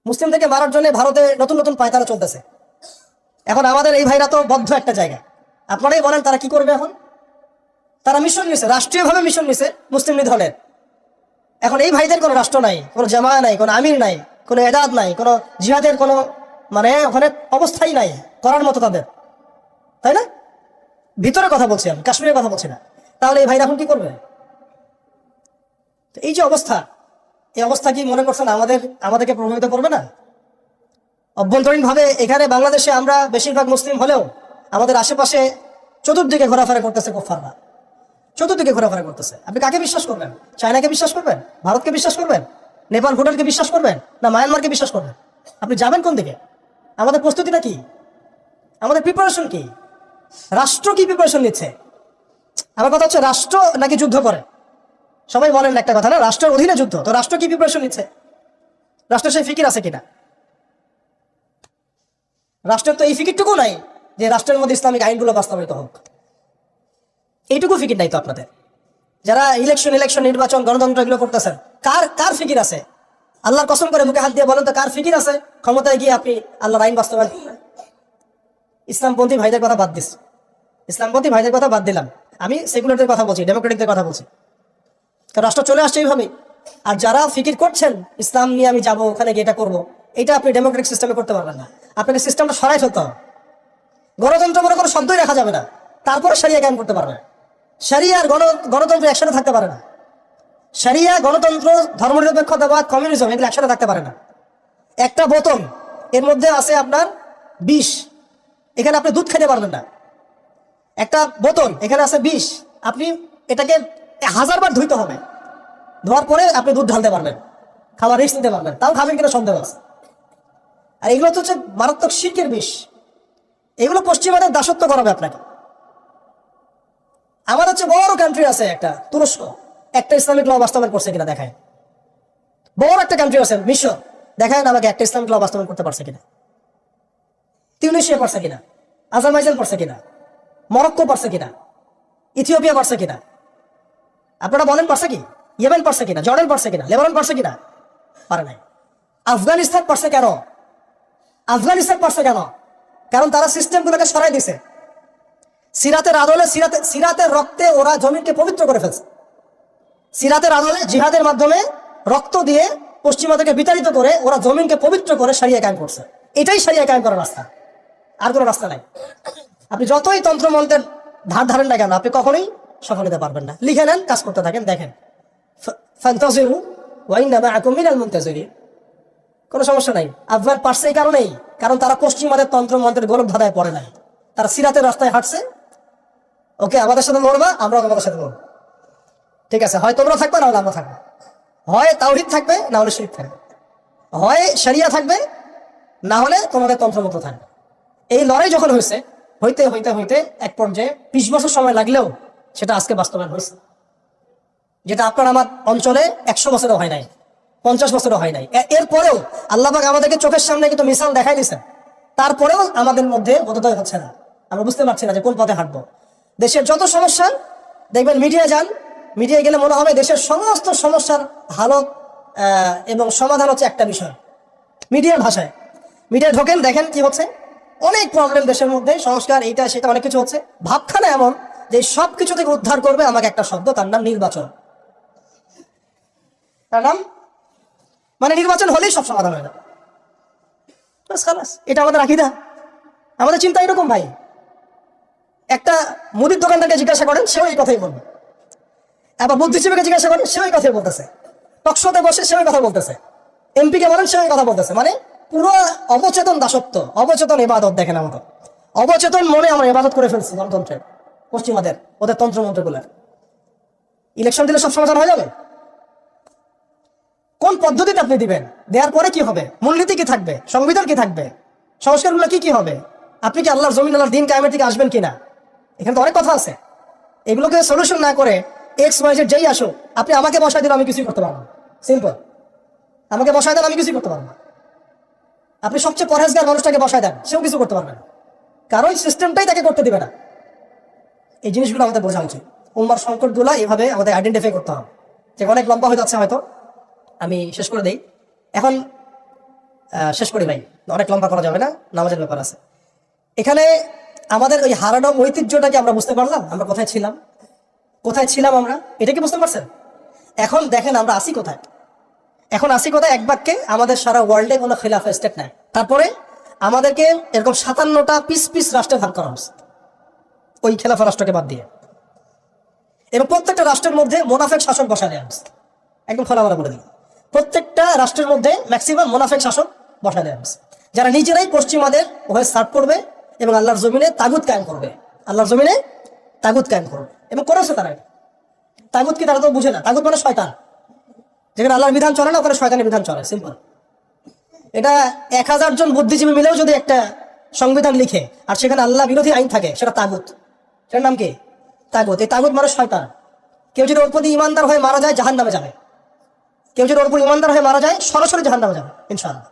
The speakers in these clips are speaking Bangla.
মুসলিমদেরকে মারার জন্য ভারতে নতুন নতুন পায়তারা চলতেছে। এখন আমাদের এই ভাইরা তো বদ্ধ একটা জায়গা, আপনারাই বলেন তারা কি করবে এখন? তারা মিশন নিছে, রাষ্ট্রীয়ভাবে মিশন নিছে মুসলিম লীগ দলের। এখন এই ভাইদের কোনো রাষ্ট্র নাই, কোনো জামা নাই, কোনো আমির নাই, কোনো এদাদ নাই, কোনো জিহাদের কোনো মানে ওখানে অবস্থাই নাই করার মতো তাদের, তাই না? ভিতরে কথা বলছি আমি, কাশ্মীরের কথা বলছি না। তাহলে এই ভাইরা এখন কি করবে? তো এই যে অবস্থা, এই অবস্থা কি মনে করছেন আমাদেরকে প্রভাবিত করবে না? অভ্যন্তরীণ ভাবে এখানে বাংলাদেশে আমরা বেশিরভাগ মুসলিম হলেও আমাদের আশেপাশে চতুর্দিকে ঘোরাফেরা করতেছে কুফফাররা, চতুর্দিকে ঘোরাফেরা করতেছে। আপনি কাকে বিশ্বাস করবেন? চায়নাকে বিশ্বাস করবেন? ভারতকে বিশ্বাস করবেন? নেপাল ভুটানকে বিশ্বাস করবেন? না মায়ানমারকে বিশ্বাস করবেন? আপনি যাবেন কোন দিকে? আমাদের প্রস্তুতিটা কি? আমাদের প্রিপারেশন কি? রাষ্ট্র কি প্রিপারেশন নিচ্ছে? আমার কথা হচ্ছে রাষ্ট্র নাকি যুদ্ধ করে? সবাই বলেন একটা কথা না, রাষ্ট্রের অধীনে যুদ্ধ, তো রাষ্ট্র কি প্রিপারেশন নিচ্ছে? রাষ্ট্রের সেই ফিকির আছে কিনা? রাষ্ট্রের তো এই ফিকিরটুকু নাই যে রাষ্ট্রের মধ্যে ইসলামিক আইনগুলো বাস্তবায়িত হোক, এইটুকু ফিকির নাই তো আপনাদের। যারা ইলেকশন নির্বাচন গণতন্ত্র এগুলো করতেছেন, কার কার ফিকির আছে? আল্লাহর কসম করে মুখে হাত দিয়ে বলেন তো কার ফিকির আছে ক্ষমতায় গিয়ে আপনি আল্লাহর আইন বাস্তবায়ন? ইসলামপন্থী ভাইদের কথা বাদ দিস, ইসলামপন্থী ভাইদের কথা বাদ দিলাম, আমি সেকুলারদের কথা বলছি, ডেমোক্রেটিকদের কথা বলছি। কারণ রাষ্ট্র চলে আসছে এইভাবে। আর যারা ফিকির করছেন ইসলাম নিয়ে আমি যাবো ওখানে গিয়ে এটা করবো, এটা আপনি ডেমোক্রেটিক সিস্টেমে করতে পারবেন না। আপনাকে সিস্টেমটা সরাই ফেলতে হবে। গণতন্ত্র বলে কোনো শব্দই রাখা যাবে না, তারপরে শরিয়া কায়েম করতে পারবে। শরিয়া আর গণতন্ত্র একসাথে থাকতে পারে না। শরিয়া, গণতন্ত্র, ধর্মনিরপেক্ষতাবাদ, কমিউনিজম এগুলো একসাথে থাকতে পারে না। একটা বোতল, এর মধ্যে আছে আপনার বিষ, এখানে আপনি দুধ খেতে পারবেন না। একটা বোতল, এখানে আছে বিষ, আপনি এটাকে 1000 বার ধুইতে হবে, ধোয়ার পরে আপনি দুধ ঢালতে পারবেন, খাবার রিস্ক নিতে পারবেন, তাও খাবেন কিনা সন্দেহ আছে। আর এগুলো হচ্ছে মারাত্মক শিরকের বিষ, এগুলো পশ্চিমাদের দাসত্ব করাবে আপনাকে। আমার হচ্ছে বড় কান্ট্রি আছে একটা তুরস্ক, একটা ইসলামিক ল বাস্তবায়ন করছে কিনা দেখায়। বড় একটা কান্ট্রি আছে মিশর, দেখায় না আমাকে একটা ইসলামিক ল বাস্তবায়ন করতে পারছে কিনা। তিউনিসিয়া পারছে কিনা, আজারবাইজান পারছে কিনা, মরক্কো পারছে কিনা, ইথিওপিয়া পারছে কিনা? আপনারা বলেন পারছে কি? ইয়েমেন পারছে কিনা, জর্ডান পারছে কিনা, লেবানন পারছে কিনা? পারে নাই। আফগানিস্তান পারছে কেন? আফগানিস্তান পারছে কেন? কারণ তারা সিস্টেমগুলোকে সরাই দিছে। সিরাতের আদলে, সিরাতের রক্তে ওরা জমিনকে পবিত্র করে ফেলছে। সিরাতের আদলে জিহাদের মাধ্যমে রক্ত দিয়ে পশ্চিমাদেরকে বিতাড়িত করে ওরা জমিনকে পবিত্র করে শরিয়া কায়েম করছে। এটাই শরিয়া কায়েম করার রাস্তা, আর কোনো রাস্তা নাই। আপনি যতই তন্ত্রমন্ত্রের ধার ধারেন না কেন, আপনি কখনোই সফল হতে পারবেন না। লিখে নেন, কাজ করতে থাকেন, দেখেন ফান্তাজিরু ওয়া ইন্না মাআকুম মিনাল মুনতাজিরিন। কোনো সমস্যা নাই। আফগান পারছে এই কারণেই, কারণ তারা পশ্চিমাদের তন্ত্রমন্ত্রের গোলক ধাঁধায় পড়ে নাই, তারা সিরাতের রাস্তায় হাঁটছে। ওকে, আমাদের সাথে লড়বা, আমরাও তোমাদের সাথে লড়বো, ঠিক আছে? হয় তোমরা থাকবে, না হলে আমরা থাকবো। হয় তাওহীদ থাকবে, না হলে শিরক থাকবে। হয় শরিয়া থাকবে, না হলে তোমাদের তন্ত্রমন্ত্র থাকবে। এই লড়াই যখন হয়েছে, হইতে হইতে হইতে এক পর্যায়ে 20 বছর সময় লাগলেও সেটা আজকে বাস্তবায়ন হয়েছে। যেটা আপনার আমার অঞ্চলে 100 বছরও হয় নাই, 50 বছরও হয় নাই। এরপরেও আল্লাহ পাক আমাদেরকে চোখের সামনে কিন্তু মিসাল দেখাই দিয়েছেন, তারপরেও আমাদের মধ্যে বোধোদয় হচ্ছে না। আমরা বুঝতে পারছি না যে কোন পথে হাঁটবো। দেশের যত সমস্যা দেখবেন, মিডিয়া যান, মিডিয়ায় গেলে মনে হবে দেশের সমস্ত সমস্যার হালত এবং সমাধান হচ্ছে একটা বিষয়, মিডিয়ার ভাষায়। মিডিয়া ঢোকেন, দেখেন কি হচ্ছে, অনেক প্রবলেম দেশের মধ্যে, সংস্কার, এইটা সেটা অনেক কিছু হচ্ছে। ভাবখানা এমন যে সব কিছু থেকে উদ্ধার করবে আমাকে একটা শব্দ, তার নাম নির্বাচন। তার নাম মানে নির্বাচন হলেই সব সমাধান হয়ে যাবে, বাস খালাস। এটা আমাদের আকীদা, আমাদের চিন্তা এরকম ভাই। একটা মুদির দোকানদারকে জিজ্ঞাসা করেন, সেও এই কথাই বলবে। আবার বুদ্ধিজীবীকে জিজ্ঞাসা করেন, সেও এই কথাই বলতেছে। টকশোতে বসে সেও কথা বলতেছে। এমপিকে বলেন, সেও কথা বলতেছে। মানে পুরো অবচেতন দাসত্ব, অবচেতন ইবাদত। দেখেন আমাদের অবচেতন মনে আমরা ইবাদত করে ফেলছি গণতন্ত্রের, পশ্চিমাদের, ওদের তন্ত্রমন্ত্রগুলোর। ইলেকশন দিলে সব সমাধান হয়ে যাবে? কোন পদ্ধতিতে আপনি দিবেন? দেওয়ার পরে কি হবে? মূলনীতি কি থাকবে? সংবিধান কি থাকবে? সংস্কারগুলো কি কি হবে? আপনি কি আল্লাহর জমিন, আল্লাহর দিন কায়েমের দিকে আসবেন কিনা? এখানে তো অনেক কথা আছে। এগুলোকে সলিউশন না করে XYZ যেই আসো, আপনি আমাকে বসায় দিলে আমি কিছুই করতে পারবো না। সিম্পল, আমাকে বসায় দেন, আমি কিছুই করতে পারবো না। আপনি সবচেয়ে পরহেজগার মানুষটাকে বসায় দেন, সেও কিছু করতে পারবে না, কারণ সিস্টেমটাই তাকে করতে দিবে না। এই জিনিসগুলো আমাদের বোঝা উচিত। উম্মার সংকটগুলো এভাবে আমাদের আইডেন্টিফাই করতে হবে। যে অনেক লম্বা হয়ে যাচ্ছে হয়তো, আমি শেষ করে দেই। এখন শেষ করি ভাই, অনেক লম্বা করা যাবে না, নামাজের ব্যাপার আছে। এখানে আমাদের ওই হারানো ঐতিহ্যটাকে আমরা বুঝতে পারলাম, আমরা কোথায় ছিলাম, কোথায় ছিলাম আমরা, এটা কি বুঝতে পারছেন? এখন দেখেন আমরা আসি কোথায়, এখন আসি কোথায়, এক বাক্যে আমাদের সারা ওয়ার্ল্ডে কোনো খিলাফা স্টেট নাই। তারপরে আমাদেরকে এরকম 57টা পিস পিস রাষ্ট্রে ভাগ করা হচ্ছে ওই খেলাফা রাষ্ট্রকে বাদ দিয়ে, এবং প্রত্যেকটা রাষ্ট্রের মধ্যে মোনাফেক শাসক বসায় দেওয়া হচ্ছে। একদম খোলামেলা বলে দিই, প্রত্যেকটা রাষ্ট্রের মধ্যে ম্যাক্সিমাম মোনাফেক শাসক বসায় দেওয়া হচ্ছে, যারা নিজেরাই পশ্চিমাদের ওভাবে সার্ভ করবে এবং আল্লাহর জমিনে তাগুত কায়েম করবে, আল্লাহর জমিনে তাগুত কায়েম করবে। এবং করেছে তারা। তাগুত কি তারা তো বুঝে না, তাগুত মানে শয়তান। যেখানে আল্লাহর বিধান চলে না ওখানে শয়তানের বিধান চলে, সিম্পল। এটা 1000 জন বুদ্ধিজীবী মিলেও যদি একটা সংবিধান লিখে আর সেখানে আল্লাহ বিরোধী আইন থাকে, সেটা তাগুত। সেটার নাম কি? তাগুত। এই তাগুত মানে শয়তান। কেউ যদি ওর প্রতি ইমানদার হয়ে মারা যায় জাহান্নামে যাবে, কেউ যদি ওর প্রতি ইমানদার হয়ে মারা যায় সরাসরি জাহান্নামে যাবে ইনশাআল্লাহ,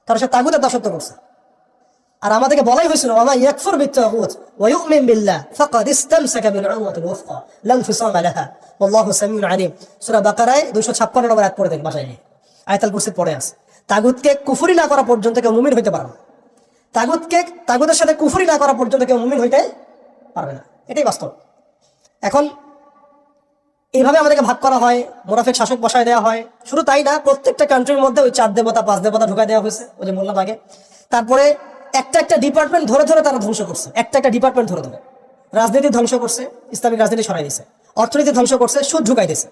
কারণ সে তাগুতের দাসত্ব করছে। আর আমাদেরকে বলাই হয়েছিল ওয়া ইয়াকফুর বিত-তাগুত ওয়া ইউমিন বিল্লাহ ফাকাদ ইসতামসাকা বিল-উরওয়াতিল ওয়াসকা লা ইনফিসামা লাহা ওয়াল্লাহু সামিউন আলিম। সূরা বাকারায় 256 নম্বর আয়াত পড়ে দেখেন বাসায় গিয়ে, আয়াতুল কুরসি পড়ে আছে। তাগুতকে কুফরি না করা পর্যন্ত কেউ মুমিন হইতে পারবে না, তাগুতের সাথে কুফরি না করা পর্যন্ত কেউ মুমিন হইতে পারবে না, এটাই বাস্তব। এখন এইভাবে আমাদেরকে ভাগ করা হয়, মোনাফিক শাসক বসায় দেওয়া হয়। শুধু তাই না, প্রত্যেকটা কান্ট্রির মধ্যে ওই 4 দেবতা 5 দেবতা ঢুকাই দেওয়া হয়েছে, ওই যে বললাম আগে। তারপরে একটা একটা ডিপার্টমেন্ট ধরে ধরে তারা ধ্বংস করছে, একটা একটা ডিপার্টমেন্ট ধরে ধরে। রাজনীতি ধ্বংস করছে, ইসলামিক রাজনীতি সরাই দিয়েছে। অর্থনীতি ধ্বংস করছে, সুদ ঢুকাই দিয়েছে।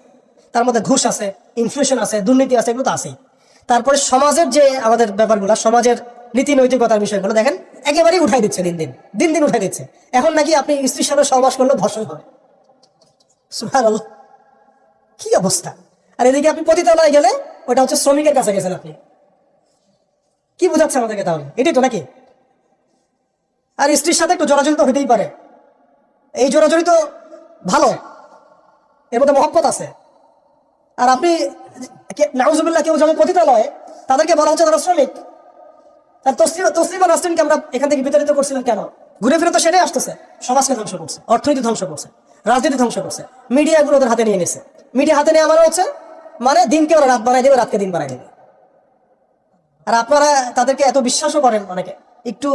তার মধ্যে ঘুষ আছে, ইনফ্লেশন আছে, দুর্নীতি আছে, এগুলো তো আছেই। তারপরে সমাজের যে আমাদের ব্যাপারগুলো, সমাজের নীতি নৈতিকতার বিষয়গুলো দেখেন একেবারেই উঠাই দিচ্ছে, দিন দিন উঠাই দিচ্ছে। এখন নাকি আপনি স্ত্রীর সাথে সহবাস করলে ধর্ষণ হবে, সুবহানাল্লাহ, কি অবস্থা! আর এদিকে আপনি পতিতালয়ে গেলে ওটা হচ্ছে শ্রমিকের কাছে গেছেন আপনি। কি বোঝাচ্ছে আমাদেরকে তাহলে? এটাই তো নাকি? আর স্ত্রীর সাথে একটু জোরাজুরি তো হইতেই পারে, এই জোরাজুরি তো ভালো, এর মধ্যে মহব্বত আছে। আর আপনি নাউজুবিল্লাহ কেউ যেমন পতিতালয়ে, তাদেরকে বলা হচ্ছে তারা শ্রমিক। আর তসলিমা নাসরিনকে আমরা এখান থেকে বিতাড়িত করছিলাম কেন? ঘুরে ফিরে তো সেটাই আসতেছে, সমাজকে ধ্বংস করছে, অর্থনীতি ধ্বংস করছে, রাজনীতি ধ্বংস করছে, মিডিয়াগুলো ওদের হাতে নিয়ে নিছে। মিডিয়া হাতে নেওয়া মানে হচ্ছে দিনকে ওরা রাত বানাই দেবে, রাতকে দিন বানাই দেবে। আর আপনারা তাদেরকে এত বিশ্বাসও করেন, অনেকে একটু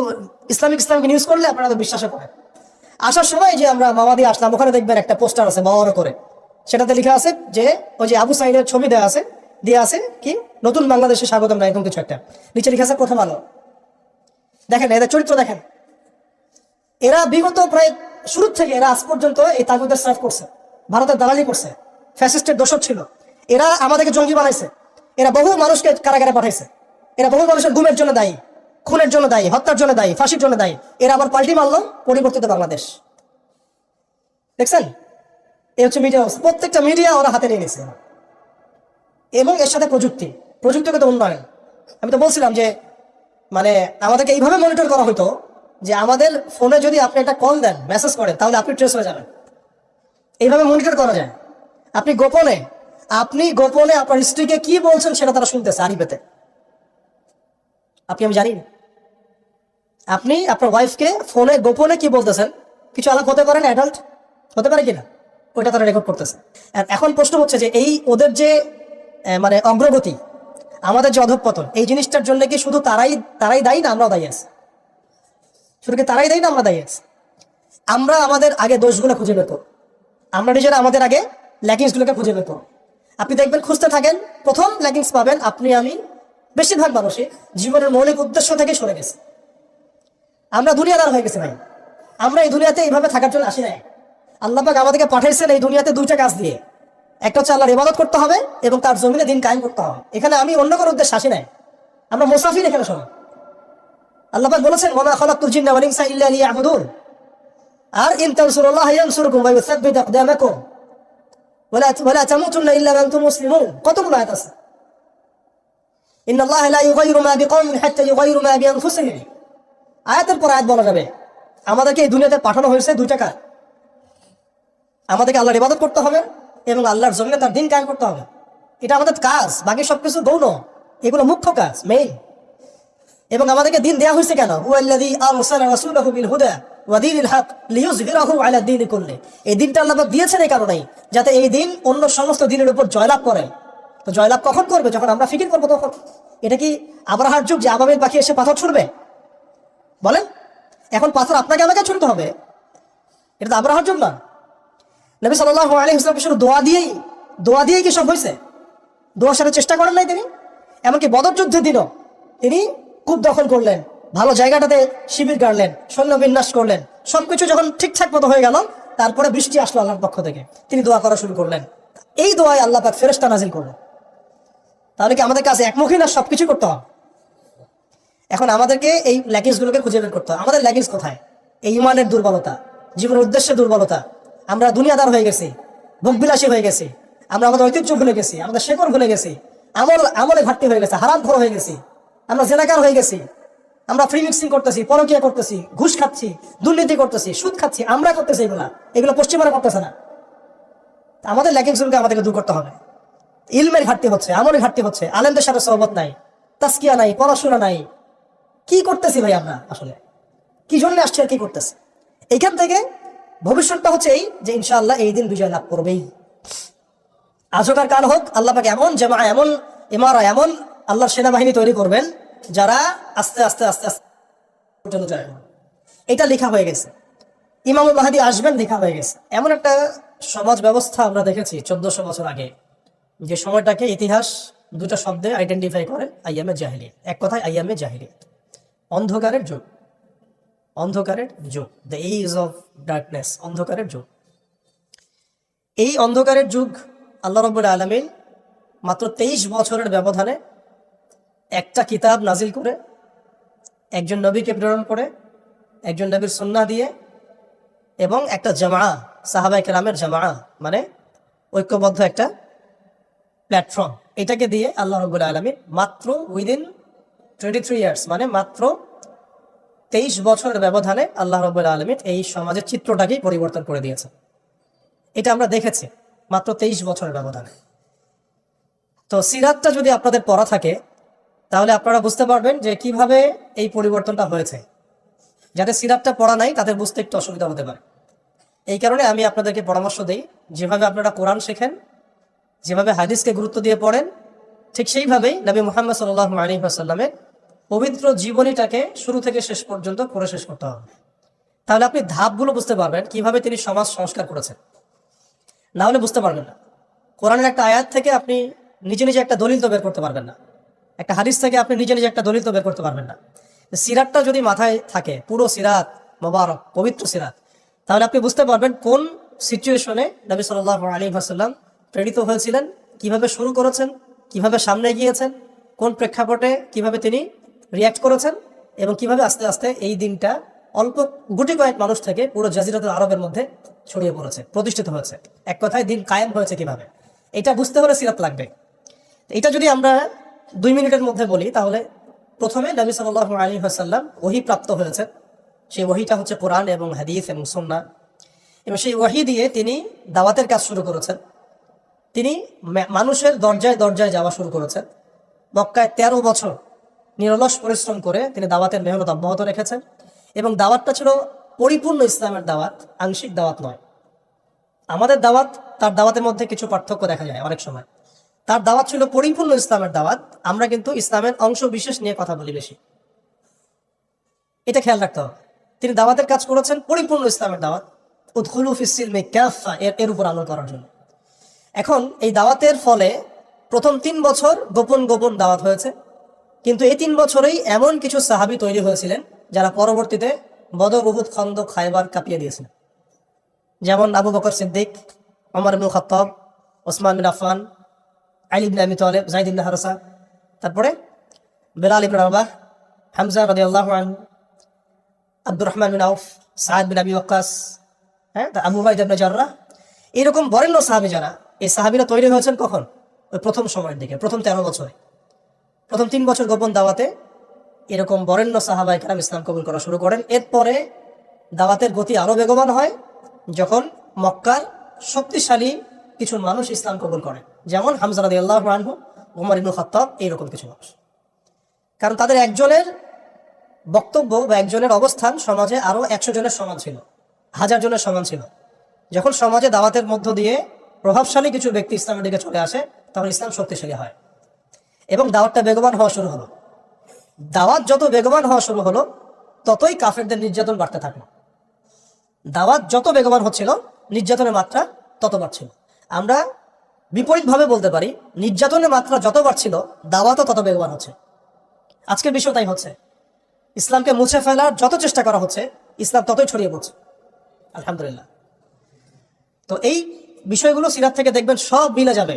ইসলামকে নিউজ করলে আপনারা এত বিশ্বাসও করেন। আসার সময় যে আমরা মামাদি আসলাম, ওখানে দেখবেন একটা পোস্টার আছে বড় করে, সেটাতে লেখা আছে যে ওই যে আবু সাইদের ছবি দেওয়া আছে, দিয়ে আছে কি নতুন বাংলাদেশে স্বাগতম না এরকম কিছু একটা, নিচে লেখা আছে প্রথম আলো। দেখেন এদের চরিত্র দেখেন, এরা বিগত প্রায় শুরু থেকে এরা আজ পর্যন্ত এই তাগুদের সার্ভ করছে, ভারতের দালালি করছে, ফ্যাসিস্টের দোষক ছিল। এরা আমাদেরকে জঙ্গি বানাইছে, এরা বহু মানুষকে কারাগারে পাঠাইছে, এরা বহু মানুষের গুমের জন্য দায়ী, খুনের জন্য দায়ী, হত্যার জন্য দায়ী, ফাঁসির জন্য দায়ী। এরা আবার পাল্টি মারলো পরিবর্তিত বাংলাদেশ। দেখছেন, এই হচ্ছে মিডিয়া। প্রত্যেকটা মিডিয়া ওরা হাতে নিয়ে নিয়েছে, এবং এর সাথে প্রযুক্তিগত উন্নয়ন। আমি তো বলছিলাম যে আমাদেরকে এইভাবে মনিটর করা হতো যে আমাদের ফোনে যদি আপনি একটা কল দেন, মেসেজ করেন, তাহলে আপনি ট্রেস হয়ে যাবেন। এইভাবে মনিটর করা যায়। আপনি গোপনে আপনার স্ত্রীকে কি বলছেন সেটা তারা শুনতেছে আরিবেতে। আমি জানি আপনি আপনার ওয়াইফকে ফোনে গোপনে কি বলতেছেন, কিছু আলাপ হতে পারে না, অ্যাডাল্ট হতে পারে কিনা, ওইটা তারা রেকর্ড করতেছে। এখন প্রশ্ন হচ্ছে যে এই ওদের যে অগ্রগতি, আমাদের যে অধঃপতন, এই জিনিসটার জন্য কি শুধু তারাই দায়ী না আমরাও দায়ী আছি? শুধু কি তারাই দায়ী না আমরা দায়ী আছি? আমরা আমাদের আগে দোষগুলো খুঁজে পেত, আমরা নিজেরা আমাদের আগে ল্যাকিংস গুলোকে খুঁজে পেত। আপনি দেখবেন, খুঁজতে থাকেন, প্রথম ল্যাকিংস পাবেন আপনি, আমি, বেশিরভাগ মানুষই জীবনের মৌলিক উদ্দেশ্য থেকে সরে গেছে। আমরা দুনিয়াদার হয়ে গেছি ভাই। আমরা এই দুনিয়াতে এইভাবে থাকার জন্য আসি নাই। আল্লাহ পাক আমাদেরকে পাঠাইছেন এই দুনিয়াতে 2টা কাজ দিয়ে। একটা হচ্ছে আল্লাহর ইবাদত করতে হবে এবং তার জমিনে দিন কায়েম করতে হবে। এখানে আমি অন্য কোনো উদ্দেশ্যে আসি নাই, আমরা মুসাফির এখানে সবাই। আল্লাহ পাক বলেছেন ওয়া মা খালাকতুল জিন্না ওয়াল ইনসা ইল্লা লিয়াবুদুন। আর ইন তানসুরুল্লাহ ইয়ানসুরকুম ওয়া ইউসাব্বিত আকদামাকুম ওয়া লা তামুতুন্না ইল্লা ওয়া আনতুম মুসলিমুন। কতগুলো আয়াত আছে। ইন্নাল্লাহা লা ইউগাইরু মা বিকওমিন হাত্তা ইউগাইরু মা বিআনফুসিহিম। আয়াতের পর আয়াত বলা যাবে আমাদেরকে এই দুনিয়াতে পাঠানো হয়েছে 2টা কাজ। আমাদেরকে আল্লাহর ইবাদত করতে হবে এবং আল্লাহর জমিনে তার দিন কায়েম করতে হবে। এটা আমাদের কাজ, বাকি সবকিছু গৌণ, এগুলো মুখ্য কাজ, মেইন। এবং আমাদেরকে দিন দেওয়া হয়েছে কেন? হুয়াল্লাযী আরসালা রাসূলাহু বিল হুদা ওয়া দীনিল হক লিইয়ুযহিরাহু আলা দ্বীনি কুল্লি। এই দিনটা আল্লাহ পাক দিয়েছেন এই কারণেই যাতে এই দিন অন্য সমস্ত দিনের উপর জয়লাভ করে। তো জয়লাভ কখন করবে? যখন আমরা ফিকির করবো তখন। এটা কি আব্রাহার যুগ যে আবাবিল পাখি এসে পাথর ছুড়বে? বলেন, এখন পাথর আপনাকে আমাকে ছুড়তে হবে? এটা তো আব্রাহার যুগ না। নবী সাল্লাল্লাহু আলাইহি ওয়াসাল্লাম শুধু দোয়া দিয়েই কি সব হয়েছে? দোয়ার সাথে চেষ্টা করেন নাই তিনি? এমনকি বদর যুদ্ধের দিনও তিনি কূপ দখল করলেন, ভালো জায়গাটাতে শিবির গাড়লেন, সৈন্য বিন্যাস করলেন, সবকিছু যখন ঠিকঠাক মতো হয়ে গেল, তারপরে বৃষ্টি আসলো আল্লাহর পক্ষ থেকে, তিনি দোয়া করা শুরু করলেন। এই দোয়ায় আল্লাহ পাক ফেরেশতা নাজিল করলেন। তাহলে কি আমাদের কাছে একমুখী না সবকিছু করতে হবে? এখন আমাদেরকে এই ল্যাকিংসগুলোকে খুঁজে বের করতে হবে। আমাদের ল্যাকিংস কোথায়? এই ইমানের দুর্বলতা, জীবনের উদ্দেশ্যের দুর্বলতা। আমরা দুনিয়াদার হয়ে গেছি, ভোগবিলাসী হয়ে গেছি, আমরা আমাদের ঐতিহ্য ভুলে গেছি, আমাদের শেকড় ভুলে গেছি, আমলে ঘাটতি হয়ে গেছে, হারামখোর হয়ে গেছি, আমরা জেনাকার হয়ে গেছি, আমরা ফ্রি মিক্সিং করতেছি, পরকীয়া করতেছি, ঘুষ খাচ্ছি, দুর্নীতি করতেছি, সুদ খাচ্ছি, আমরা করতেছি। এগুলো পশ্চিমারা করতেছে না। আমাদের ল্যাকিংসগুলোকে আমাদেরকে দূর করতে হবে। ইলমের ঘাটতি হচ্ছে, আমলের ঘাটতি হচ্ছে, আলেমদের সাথে সহবত নাই, তাসকিয়া নাই, পড়াশোনা নাই। কি করতেছি ভাই আমরা? আসলে কি জন্য আসছে আর কি করতেছি? এইখান থেকে ভবিষ্যৎটা হচ্ছে এই যে ইনশাআল্লাহ এই দিন বিজয় লাভ করবেই। আজকার কাল হোক, আল্লাহ পাক এমন জামা, এমন ইমারা, এমন আল্লাহর সেনাবাহিনী তৈরি করবেন যারা আস্তে আস্তে আস্তে আস্তে পর্যন্ত যায়। এটা লেখা হয়ে গেছে, ইমামুল মাহদী আসবেন লেখা হয়ে গেছে। এমন একটা সমাজ ব্যবস্থা আমরা দেখেছি 1400 বছর আগে, যে সময়টাকে ইতিহাস দুটো শব্দে আইডেন্টিফাই করে, আইয়ামে জাহিলিয়াত। এক কথায় আইয়ামে জাহিলিয়াত, অন্ধকারের যুগ। অন্ধকারের যুগ, দ্য এজ অফ ডার্কনেস, অন্ধকারের যুগ। এই অন্ধকারের যুগ আল্লাহ রাব্বুল আলামিন মাত্র 23 বছরের ব্যবধানে একটা কিতাব নাজিল করে, একজন নবীকে প্রেরণ করে, একজন নবীর সুন্নাহ দিয়ে, এবং একটা জামা, সাহাবায়ে কেরামের জামা, মানে ঐক্যবদ্ধ একটা প্ল্যাটফর্ম, এটাকে দিয়ে আল্লাহ রাব্বুল আলামিন মাত্র উইদিন 23 ইয়ার্স, মানে মাত্র 23 বছরের ব্যবধানে আল্লাহ রাব্বুল আলামিন এই সমাজের চিত্রটাকেই পরিবর্তন করে দিয়েছে। এটা আমরা দেখেছি মাত্র 23 বছরের ব্যবধানে। তো সিরাতটা যদি আপনাদের পড়া থাকে তাহলে আপনারা বুঝতে পারবেন যে কিভাবে এই পরিবর্তনটা হয়েছে। যাদের সিরাতটা পড়া নাই তাদের বুঝতে একটু অসুবিধা হতে পারে। এই কারণে আমি আপনাদেরকে পরামর্শ দিই, যেভাবে আপনারা কোরআন শেখেন, যেভাবে হাদিসকে গুরুত্ব দিয়ে পড়েন, ঠিক সেইভাবেই নবী মুহাম্মদ সাল্লাল্লাহু আলাইহি ওয়াসাল্লামের পবিত্র জীবনীটাকে শুরু থেকে শেষ পর্যন্ত পড়ে শেষ করতে হবে। তাহলে আপনি ধাপগুলো বুঝতে পারবেন কিভাবে তিনি সমাজ সংস্কার করেছেন। না হলে বুঝতে পারবেন না। কোরআনের একটা আয়াত থেকে আপনি নিজে নিজে একটা দলিল তো বের করতে পারবেন না, একটা হাদিস থেকে আপনি নিজে নিজে একটা দলিল তো বের করতে পারবেন না। সিরাতটা যদি মাথায় থাকে, পুরো সিরাত মোবারক, পবিত্র সিরাত, তাহলে আপনি বুঝতে পারবেন কোন সিচুয়েশনে নবী সাল্লাল্লাহু আলাইহি ওয়াসাল্লাম প্রেরিত হয়েছিলেন, কিভাবে শুরু করেছেন, কিভাবে সামনে গিয়েছেন, কোন প্রেক্ষাপটে কিভাবে তিনি রিয়াক্ট করেছেন, এবং কিভাবে আস্তে আস্তে এই দিনটা অল্প গুটি কয়েক মানুষ থেকে পুরো জাজিরাতুল আরবের মধ্যে ছড়িয়ে পড়েছে, প্রতিষ্ঠিত হয়েছে। এক কথায় দিন কায়েম হয়েছে কিভাবে, এটা বুঝতে হলে সিরাত লাগবে। এটা যদি আমরা 2 মিনিটের মধ্যে বলি, তাহলে প্রথমে নবী সাল্লাল্লাহু আলাইহি ওয়াসাল্লাম ওহী প্রাপ্ত হয়েছে। সেই ওহীটা হচ্ছে কোরআন এবং হাদিস এবং সুন্নাহ, এবং সেই ওহী দিয়ে তিনি দাওয়াতের কাজ শুরু করেছেন। তিনি মানুষের দরজায় দরজায় যাওয়া শুরু করেছেন। মক্কায় 13 বছর নিরলস পরিশ্রম করে তিনি দাওয়াতের মেহনত অব্যাহত রেখেছেন, এবং দাওয়াতটা ছিল পরিপূর্ণ ইসলামের দাওয়াত, আংশিক দাওয়াত নয়। আমাদের দাওয়াত, তার দাওয়াতের মধ্যে কিছু পার্থক্য দেখা যায় অনেক সময়। তার দাওয়াত ছিল পরিপূর্ণ ইসলামের দাওয়াত, আমরা কিন্তু ইসলামের অংশ বিশেষ নিয়ে কথা বলি বেশি। এটা খেয়াল রাখতে হবে। তিনি দাওয়াতের কাজ করেছেন পরিপূর্ণ ইসলামের দাওয়াত, উদখুলু ফিস সিলমি কাফা, এর উপর আমল করার জন্য। এখন এই দাওয়াতের ফলে প্রথম 3 বছর গোপন গোপন দাওয়াত হয়েছে, কিন্তু এই 3 বছরেই এমন কিছু সাহাবী তৈরি হয়েছিলেন যারা পরবর্তীতে বদর, উহুদ, খন্দক, খায়বার কাঁপিয়ে দিয়েছিলেন। যেমন আবু বকর সিদ্দিক, ওমর ইবনে খাত্তাব, ওসমান বিন আফফান, আলী ইবনে আবি তালেব, যায়েদ ইবনে হারেসা, তারপরে বেলাল ইবনে রাবাহ, হামজা রাদিয়াল্লাহু আনহু, আব্দুর রহমান বিন আউফ, সাদ বিন আবি ওয়াক্কাস, আবু উবাইদা ইবনে জাররাহ, এরকম বরেণ্য সাহাবী যারা, এই সাহাবীরা তৈরি হয়েছেন কখন? ওই প্রথম সময়ের দিকে, প্রথম 13 বছরে। প্রথম 3 বছর গোপন দাওয়াতে এরকম বরেণ্য সাহাবায়ে কেরাম ইসলাম কবুল করা শুরু করেন। এরপরে দাওয়াতের গতি আরো বেগবান হয় যখন মক্কার শক্তিশালী কিছু মানুষ ইসলাম কবুল করে, যেমন হামজা রাদিয়াল্লাহু আনহু, ওমর ইবনে খাত্তাব, এইরকম কিছু মানুষ। কারণ তাদের একজনের বক্তব্য বা একজনের অবস্থান সমাজে আরো 100 জনের সমান ছিল, 1000 জনের সমান ছিল। যখন সমাজে দাওয়াতের মধ্য দিয়ে প্রভাবশালী কিছু ব্যক্তি ইসলামের দিকে চলে আসে, তখন ইসলাম শক্তিশালী হয়। এবং দাওয়াতটা বেগবান হওয়া শুরু হলো। দাওয়াত যত বেগবান হওয়া শুরু হলো, ততই কাফেরদের নির্যাতন বাড়তে থাকলো। দাওয়াত যত বেগবান হচ্ছিল, নির্যাতনের মাত্রা তত বাড়ছিল। আমরা বিপরীতভাবে বলতে পারি, নির্যাতনের মাত্রা যত বাড়ছিল, দাওয়াতও তত বেগবান হচ্ছে। আজকের বিষয় তাই হচ্ছে। ইসলামকে মুছে ফেলার যত চেষ্টা করা হচ্ছে, ইসলাম ততই ছড়িয়ে পড়ছে, আলহামদুলিল্লাহ। তো এই বিষয়গুলো সিরাত থেকে দেখবেন সব মিলে যাবে।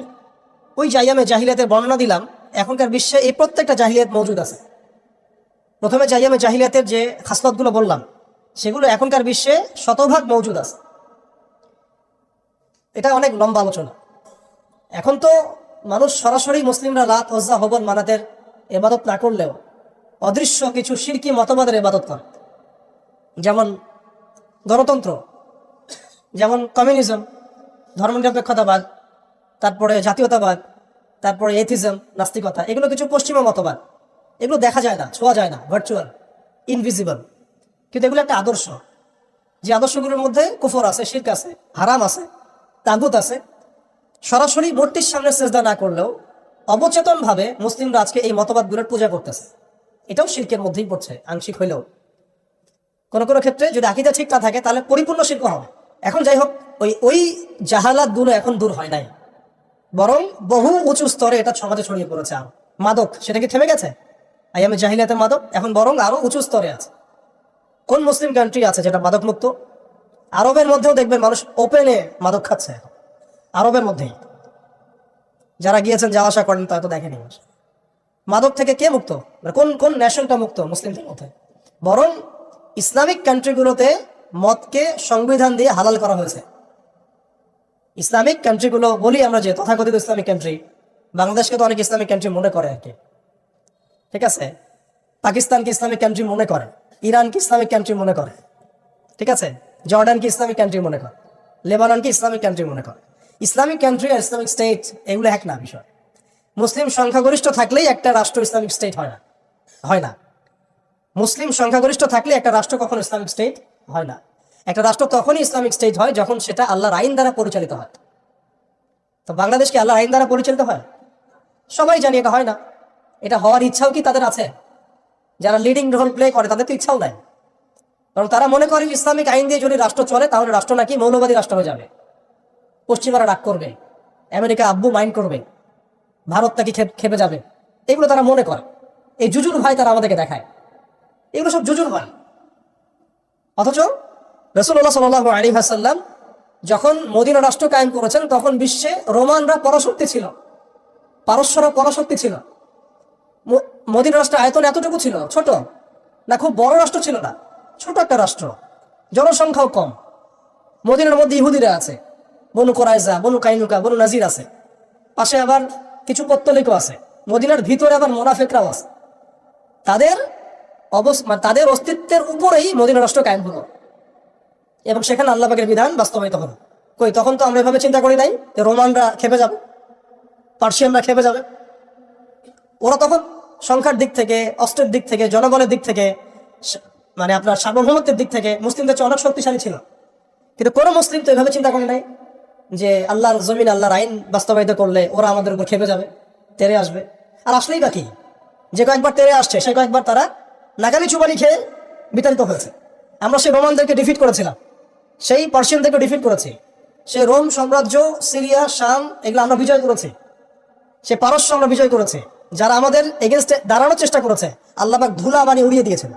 ওই যে আইয়ামে জাহিলিয়াতের বর্ণনা দিলাম, এখনকার বিশ্বে এই প্রত্যেকটা জাহিলিয়াত মজুদ আছে। প্রথমে যে আইয়ামে জাহিলিয়াতের যে খাসলতগুলো বললাম, সেগুলো এখনকার বিশ্বে শতভাগ মজুদ আছে। এটা অনেক লম্বা আলোচনা। এখন তো মানুষ সরাসরি মুসলিমরা লাত, ওজ্জা, হবল, মানাতের ইবাদত না করলেও অদৃশ্য কিছু শিরকি মতবাদের ইবাদত করে। যেমন গণতন্ত্র, যেমন কমিউনিজম, ধর্মনিরপেক্ষতাবাদ, তারপরে জাতীয়তাবাদ, তারপরে এথিজম, নাস্তিকতা, এগুলো কিছু পশ্চিমা মতবাদ। এগুলো দেখা যায় না, ছোঁয়া যায় না, ভার্চুয়াল, ইনভিজিবল, কিন্তু এগুলো একটা আদর্শ। যে আদর্শগুলোর মধ্যে কুফর আছে, শিরক আছে, হারাম আছে, তাগুত আছে। সরাসরি মূর্তির সামনে সেজদা না করলেও অবচেতনভাবে মুসলিমরা আজকে এই মতবাদগুলোর পূজা করতেছে। এটাও শিরকের মধ্যেই পড়ছে, আংশিক হইলেও। কোনো কোনো ক্ষেত্রে যদি আকীদা ঠিক না থাকে, তাহলে পরিপূর্ণ শিরক হবে। এখন যাই হোক, ওই জাহালাতগুলো এখন দূর হয় নাই, বরং বহু উঁচু স্তরে এটা সমাজে ছড়িয়ে পড়েছে। আর মাদক, সেটা কি থেমে গেছে? আইয়ামে জাহিলিয়াতের মাদক এখন বরং আরো উঁচু স্তরে আছে। কোন মুসলিম কান্ট্রি আছে যেটা মাদক মুক্ত? আরবের মধ্যেও দেখবেন মানুষ ওপেনে মাদক খাচ্ছে, আরবের মধ্যেই। যারা গিয়েছেন, যাওয়া আসা করেন, তা তো দেখেনি। মাদক থেকে কে মুক্ত? কোন কোন ন্যাশনটা মুক্ত মুসলিমদের মধ্যে? বরং ইসলামিক কান্ট্রিগুলোতে মদকে সংবিধান দিয়ে হালাল করা হয়েছে। ইসলামিক কান্ট্রিগুলো বলি আমরা, যে তথাকথিত ইসলামিক কান্ট্রি, বাংলাদেশকে তো অনেক ইসলামিক কান্ট্রি মনে করে আর কি, ঠিক আছে? পাকিস্তানকে ইসলামিক কান্ট্রি মনে করে, ইরানকে ইসলামিক কান্ট্রি মনে করে, ঠিক আছে? জর্ডানকে ইসলামিক কান্ট্রি মনে করে, লেবাননকে ইসলামিক কান্ট্রি মনে করে। ইসলামিক কান্ট্রি আর ইসলামিক স্টেট এগুলো এক না বিষয়। মুসলিম সংখ্যাগরিষ্ঠ থাকলেই একটা রাষ্ট্র ইসলামিক স্টেট হয় না, হয় না। মুসলিম সংখ্যাগরিষ্ঠ থাকলে একটা রাষ্ট্র কখনো ইসলামিক স্টেট হয় না। একটা রাষ্ট্র তখনই ইসলামিক স্টেট হয় যখন সেটা আল্লাহর আইন দ্বারা পরিচালিত হয়। তো বাংলাদেশ কি আল্লাহর আইন দ্বারা পরিচালিত হয়? সবাই জানি এটা হয় না। এটা হওয়ার ইচ্ছাও কি তাদের আছে? যারা লিডিং রোল প্লে করে তাদের তো ইচ্ছাও নাই, কারণ তারা মনে করে ইসলামিক আইন দিয়ে যদি রাষ্ট্র চলে, তাহলে রাষ্ট্র নাকি মৌলবাদী রাষ্ট্র হয়ে যাবে, পশ্চিমারা রাগ করবে, আমেরিকা আব্বু মাইন্ড করবে, ভারত নাকি খেপে যাবে। এগুলো তারা মনে করে। এই জুজুর ভাই তারা আমাদেরকে দেখায়, এগুলো সব জুজুর ভাই। অথচ রাসূলুল্লাহ সাল্লাল্লাহু আলাইহি ওয়াসাল্লাম যখন মদিনা রাষ্ট্র কায়েম করেছেন, তখন বিশ্বে রোমানরা পরাশক্তি ছিল, পারস্যরা পরাশক্তি ছিল। মদিনা রাষ্ট্রের আয়তন এতটুকু ছিল, ছোট না, খুব বড় রাষ্ট্র ছিল না, ছোট একটা রাষ্ট্র, জনসংখ্যাও কম। মদিনার মধ্যে ইহুদিরা আছে, বনু কোরাইজা, বনু কাইনুকা, বনু নাজির আছে, পাশে আবার কিছু পত্তলিকও আছে, মদিনার ভিতরে আবার মুনাফিকরাও আছে। তাদের অস্তিত্বের উপরেই মদিনা রাষ্ট্র কায়েম হলো এবং সেখানে আল্লাহ পাকের বিধান বাস্তবায়িত হলো। তখন তো আমরা এভাবে চিন্তা করি নাই যে রোমানরা খেপে যাবে, পার্সিয়ানরা খেপে যাবে। ওরা তখন সংখ্যার দিক থেকে, অস্ত্রের দিক থেকে, জনবলের দিক থেকে, মানে আপনার সার্বভৌমত্বের দিক থেকে মুসলিমদের চেয়ে অনেক শক্তিশালী ছিল। কিন্তু কোনো মুসলিম তো এভাবে চিন্তা করে নাই যে আল্লাহর জমিন, আল্লাহর আইন বাস্তবায়িত করলে ওরা আমাদের উপর খেপে যাবে, তেরে আসবে। আর আসলেই বাকি যে কয়েকবার তেরে আসছে, সে কয়েকবার তারা নাগালি চুবানি খেয়ে বিতাড়িত হয়েছে। আমরা সেই রোমানদেরকে ডিফিট করেছিলাম, সেই পার্সিয়ানদেরকে ডিফিট করেছি, সেই রোম সাম্রাজ্য, সিরিয়া, শাম, এগুলো আমরা বিজয় করেছি, সে পারস্য আমরা বিজয় করেছি। যারা আমাদের এগেনস্টে দাঁড়ানোর চেষ্টা করেছে, আল্লাহ পাক ধুলা বানিয়ে উড়িয়ে দিয়েছিল।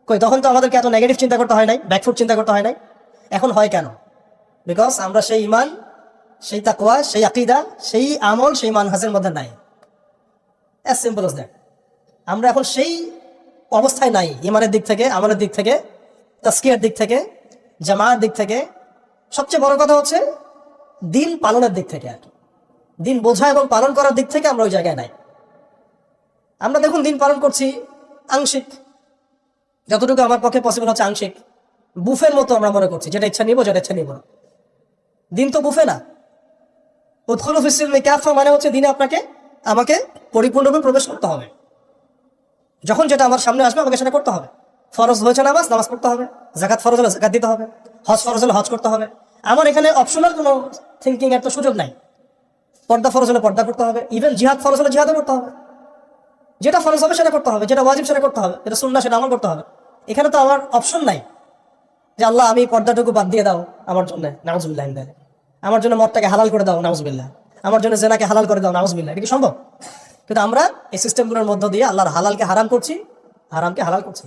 তখন তো আমাদেরকে এত নেগেটিভ চিন্তা করতে হয় নাই, ব্যাকফুট চিন্তা করতে হয় নাই। এখন হয় কেন? বিকজ আমরা সেই ইমান, সেই তাকওয়া, সেই আকীদা, সেই আমল, সেই মানহাজের মধ্যে নাই। As simple as that. আমরা এখন সেই অবস্থায় নাই, ইমানের দিক থেকে, আমলের দিক থেকে, তাসকিয়ার দিক থেকে, জামার দিক থেকে। সবচেয়ে বড় কথা হচ্ছে দিন পালনের দিক থেকে, আর কি দিন বোঝা এবং পালন করার দিক থেকে আমরা ওই জায়গায় নাই। আমরা দেখুন দিন পালন করছি আংশিক, যতটুকু আমার পক্ষে পসিবল হচ্ছে আংশিক, বুফের মতো আমরা মনে করছি, যেটা ইচ্ছা নিব, যেটা ইচ্ছা নিব না। দিন তো বুফে না। উদখুলু ফিস-সিলমি কাফা মানে হচ্ছে দিনে আমাকে পরিপূর্ণরূপে প্রবেশ করতে হবে। যখন যেটা আমার সামনে আসবে আমাকে সেটা করতে হবে। ফরজ হয়েছে নামাজ পড়তে হবে, যাকাত ফরজ হলে যাকাত দিতে হবে, হজ ফরজ হলে হজ করতে হবে। আমার এখানে অপশনাল কোনো থিঙ্কিং এর তো সুযোগ নাই। পর্দা ফরজ হলে পর্দা করতে হবে, ইভেন জিহাদ ফরজ হলে জিহাদও করতে হবে, যেটা ফরজ হবে সেটা করতে হবে, যেটা ওয়াজিব সেটা করতে হবে, যেটা সুন্নাহ সেটা আমল করতে হবে। এখানে তো আমার অপশন নাই যে আল্লাহ আমি পর্দাটুকু বাদ দিয়ে দাও আমার জন্য, নাউজুবিল্লাহ, আমার জন্য মদটাকে হালাল করে দাও, নাউজুবিল্লাহ, আমার জন্য জেনাকে হালাল করে দাও, নাউজুবিল্লাহ। এটা কি সম্ভব? কিন্তু আমরা এই সিস্টেমগুলোর মধ্য দিয়ে আল্লাহর হালালকে হারাম করছি, হারামকে হালাল করছি।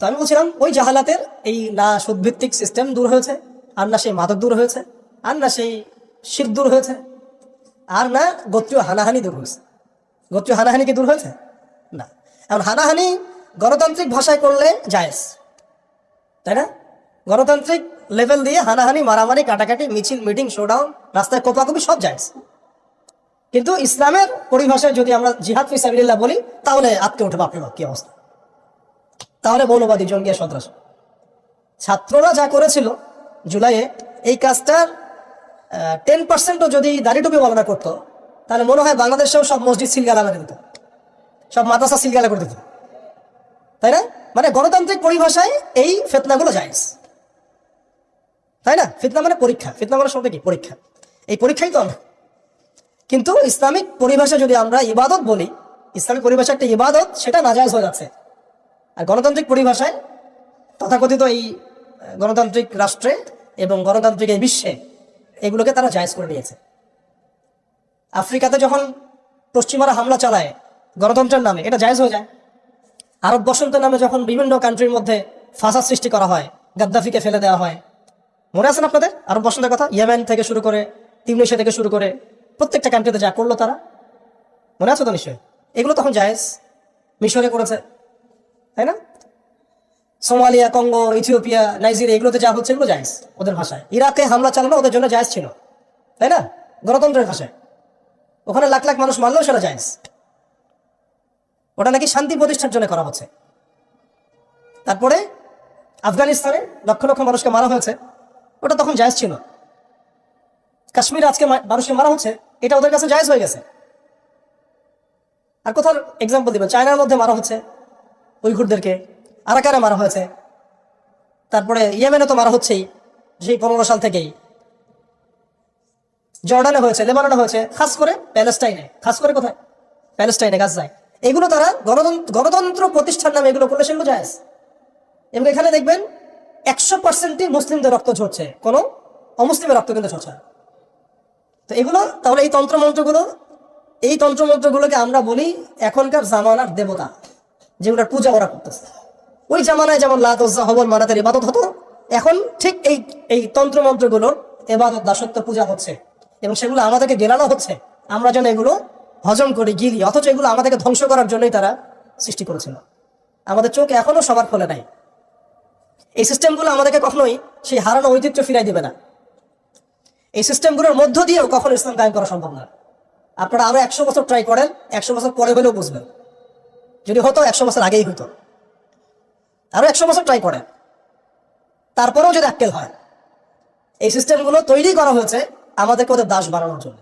তো আমি বলছিলাম ওই জাহালাতের এই না সুদভিত্তিক সিস্টেম দূর হয়েছে, আর না সেই মাদক দূর হয়েছে, আর না সেই শিরক দূর হয়েছে, আর না গোত্রীয় হানাহানি দূর হয়েছে। গোত্রীয় হানাহানি কি দূর হয়েছে? না। এখন হানাহানি গণতান্ত্রিক ভাষায় করলে জায়েজ, তাই না? গণতান্ত্রিক লেভেল দিয়ে হানাহানি, মারামারি, কাটাকাটি, মিছিল, মিটিং, শোডাউন, রাস্তায় কোপাকুপি সব জায়েজ। কিন্তু ইসলামের পরিভাষায় যদি আমরা জিহাদ ফি সাবিলিল্লাহ বলি, তাহলে আটকে উঠে বাপরে বাপ কি অবস্থা, তাহলে মৌলবাদী জঙ্গিয়া সন্ত্রাস। ছাত্ররা যা করেছিল জুলাইয়ে, এই কাজটার 10%ও যদি দাড়ি টুপি বলনা করতো, তাহলে মনে হয় বাংলাদেশেও সব মসজিদ সিলগালা মেরে দিত, সব মাদ্রাসা সিলগালা করে দিত, তাই না? মানে গণতান্ত্রিক পরিভাষায় এই ফিতনাগুলো জায়েজ, তাই না? ফিতনা মানে পরীক্ষা, ফিতনা মানে শব্দ কি? পরীক্ষা। এই পরীক্ষাই তো আমরা। কিন্তু ইসলামিক পরিভাষা যদি আমরা ইবাদত বলি, ইসলামিক পরিভাষা একটা ইবাদত, সেটা নাজায়েজ হয়ে যাচ্ছে। আর গণতান্ত্রিক পরিভাষায় তথাকথিত এই গণতান্ত্রিক রাষ্ট্রে এবং গণতান্ত্রিক এই বিশ্বে এগুলোকে তারা জায়েজ করে নিয়েছে। আফ্রিকাতে যখন পশ্চিমারা হামলা চালায় গণতন্ত্রের নামে, এটা জায়েজ হয়ে যায়। আরব বসন্তের নামে যখন বিভিন্ন কান্ট্রির মধ্যে ফাসাদ সৃষ্টি করা হয়, গাদ্দাফিকে ফেলে দেওয়া হয়, মনে আছেন আপনাদের আরব বসন্তের কথা? ইয়েমেন থেকে শুরু করে, তিউনিসিয়া থেকে শুরু করে প্রত্যেকটা কান্ট্রিতে যা করলো তারা, মনে আছে তো নিশ্চয়ই? এগুলো তখন জায়েজ। মিশরে করেছে, তাই না? সোমালিয়া, কঙ্গো, ইথিওপিয়া, নাইজেরিয়া, এগুলোতে যা হচ্ছে এগুলো জায়েজ ওদের ভাষায়। ইরাকে হামলা চালানো ওদের জন্য জায়েজ ছিল, তাই না? গণতন্ত্রের ভাষায়। ওখানে লাখ লাখ মানুষ মারলেও সেটা জায়েজ। ওটা নাকি শান্তি প্রতিষ্ঠার জন্য করা হচ্ছে। তারপরে আফগানিস্তানে লক্ষ লক্ষ মানুষকে মারা হয়েছে, ওটা তখন জায়েজ ছিল। কাশ্মীরে আজকে মানুষকে মারা হচ্ছে, এটা ওদের কাছে জায়েজ হয়ে গেছে। আর কোথাও এক্সাম্পল দিবেন? চায়নার মধ্যে মারা হচ্ছে উইঘুরদেরকে, আরাকানে মারা হয়েছে, তারপরে ইয়েমেনে তো মারা হচ্ছেই সেই 15 সাল থেকেই, জর্ডানে হয়েছে, লেবাননে হয়েছে, খাস করে প্যালেস্টাইনে, খাস করে কোথায়? প্যালেস্টাইনে, গাজায়। এগুলো তারা গণতন্ত্র প্রতিষ্ঠার নামে এগুলো করলে সেগুলো জায়েজ। এবং এখানে দেখবেন 100%ই মুসলিমদের রক্ত ঝরছে, কোনো অমুসলিমের রক্ত কিন্তু ঝরছে। তো এগুলো তাহলে এই তন্ত্রমন্ত্রগুলোকে আমরা বলি এখনকার জামানার দেবতা, যেগুলোর পূজা ওরা করতেছে। ওই জামানায় যেমন লাত, উজ্জা, হবল, মানাতের ইবাদত হতো, এখন ঠিক এই তন্ত্রমন্ত্রগুলোর ইবাদত, দাসত্ব, পূজা হচ্ছে, এবং সেগুলো আমাদেরকে গেলানো হচ্ছে, আমরা যেন এগুলো হজম করি, গিলি। অথচ এগুলো আমাদেরকে ধ্বংস করার জন্যই তারা সৃষ্টি করেছিল। আমাদের চোখ এখনো সবার খোলে নাই। এই সিস্টেমগুলো আমাদেরকে কখনোই সেই হারানো ঐতিহ্য ফিরাই দিবে না। এই সিস্টেমগুলোর মধ্য দিয়েও কখনো ইসলাম কায়েম করা সম্ভব না। আপনারা আরো 100 বছর ট্রাই করেন, 100 বছর পরে হলেও বুঝবেন। যদি হতো 100 বছর আগেই হতো। আরো 100 বছর ট্রাই করেন, তারপরেও যদি আক্কেল হয়। এই সিস্টেমগুলো তৈরি করা হয়েছে আমাদেরকে ওদের দাস বানানোর জন্য।